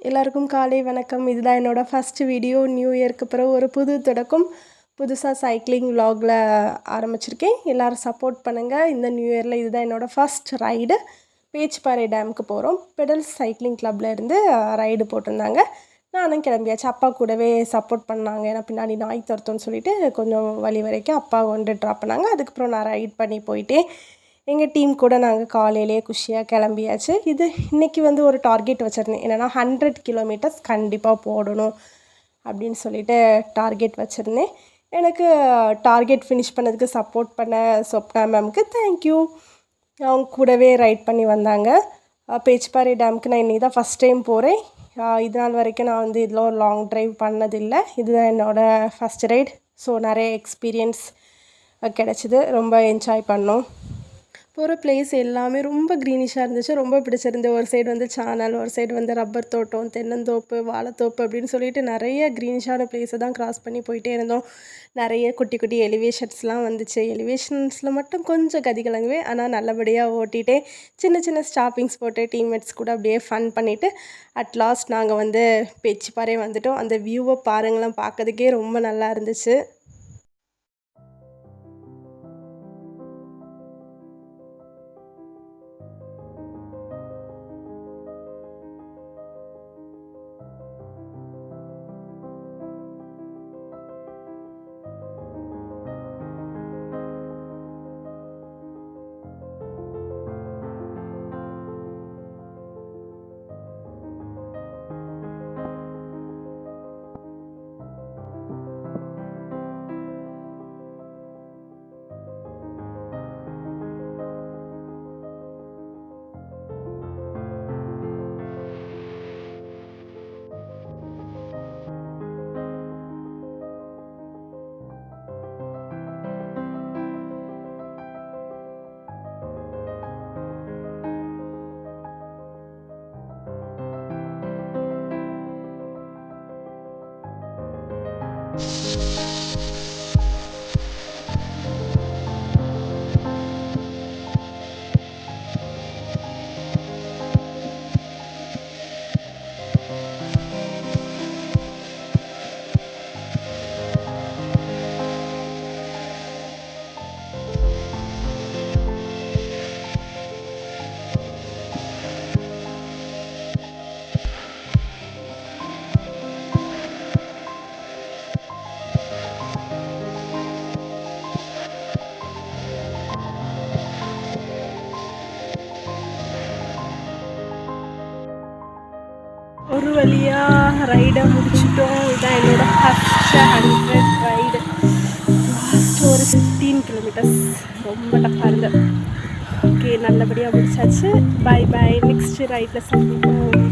எல்லாருக்கும் காலை வணக்கம். இதுதான் என்னோடய ஃபஸ்ட்டு வீடியோ. நியூ இயர்க்கு பிறகு ஒரு புது தொடக்கம். புதுசாக சைக்கிளிங் விலாகில் ஆரம்பிச்சிருக்கேன். எல்லோரும் சப்போர்ட் பண்ணுங்கள். இந்த நியூ இயரில் இதுதான் என்னோடய ஃபஸ்ட் ரைடு. பேச்சிப்பாறை டேமுக்கு போகிறோம். பெடல்ஸ் சைக்கிளிங் கிளப்பில் இருந்து ரைடு போட்டிருந்தாங்க. நானும் கிளம்பியாச்சு. அப்பா கூடவே சப்போர்ட் பண்ணாங்க. ஏன்னா பின்னாடி நாய் துரத்தும்னு சொல்லிட்டு கொஞ்சம் வழி வரைக்கும் அப்பா கொண்டு ட்ராப் பண்ணாங்க. அதுக்கப்புறம் நான் ரைட் பண்ணி போயிட்டேன். எங்கள் டீம் கூட நாங்கள் காலையிலே குஷியாக கிளம்பியாச்சு. இன்றைக்கி ஒரு டார்கெட் வச்சுருந்தேன். என்னென்னா 100 கிலோமீட்டர்ஸ் கண்டிப்பாக போடணும் அப்படின்னு சொல்லிட்டு டார்கெட் வச்சுருந்தேன். எனக்கு டார்கெட் ஃபினிஷ் பண்ணதுக்கு சப்போர்ட் பண்ண சொப்னா மேம்க்கு தேங்க்யூ. அவங்க கூடவே ரைட் பண்ணி வந்தாங்க. பேச்சிப்பாறை டேமுக்கு நான் இன்றைக்கி தான் ஃபஸ்ட் டைம் போகிறேன். இது நாள் வரைக்கும் நான் இதில் ஒரு லாங் ட்ரைவ் பண்ணதில்லை. இதுதான் என்னோடய ஃபஸ்ட் ரைட். ஸோ நிறைய எக்ஸ்பீரியன்ஸ் கிடச்சிது. ரொம்ப என்ஜாய் பண்ணோம். போகிற பிளேஸ் எல்லாமே ரொம்ப க்ரீனிஷாக இருந்துச்சு. ரொம்ப பிடிச்சிருந்து. ஒரு சைடு சானல், ஒரு சைடு ரப்பர் தோட்டம், தென்னந்தோப்பு, வாழைத்தோப்பு அப்படின்னு சொல்லிட்டு நிறைய க்ரீனிஷான பிளேஸை தான் க்ராஸ் பண்ணி போயிட்டே இருந்தோம். நிறைய குட்டி குட்டி எலிவேஷன்ஸ்லாம் வந்துச்சு. எலிவேஷன்ஸில் மட்டும் கொஞ்சம் கதிகலங்குவேன். ஆனால் நல்லபடியாக ஓட்டிகிட்டே சின்ன சின்ன ஸ்டாப்பிங்ஸ் போட்டு டீம்மேட்ஸ் கூட அப்படியே ஃபன் பண்ணிவிட்டு அட்லாஸ்ட் நாங்கள் பேச்சிப்பாறை வந்துட்டோம். அந்த வியூவை பாருங்களேன், பார்க்கறதுக்கே ரொம்ப நல்லா இருந்துச்சு. ஒரு வழியாக ரைடை முடிச்சிட்டோம். இதுதான் என்னோடய ஃபஸ்ட்டு 100 ரைடு. லாஸ்ட் ஒரு 15 கிலோமீட்டர்ஸ் ரொம்ப டஃப்பாக இருந்தது. ஓகே, நல்லபடியாக முடிச்சாச்சு. By by. நெக்ஸ்ட்டு ரைடில் சந்திப்போம்.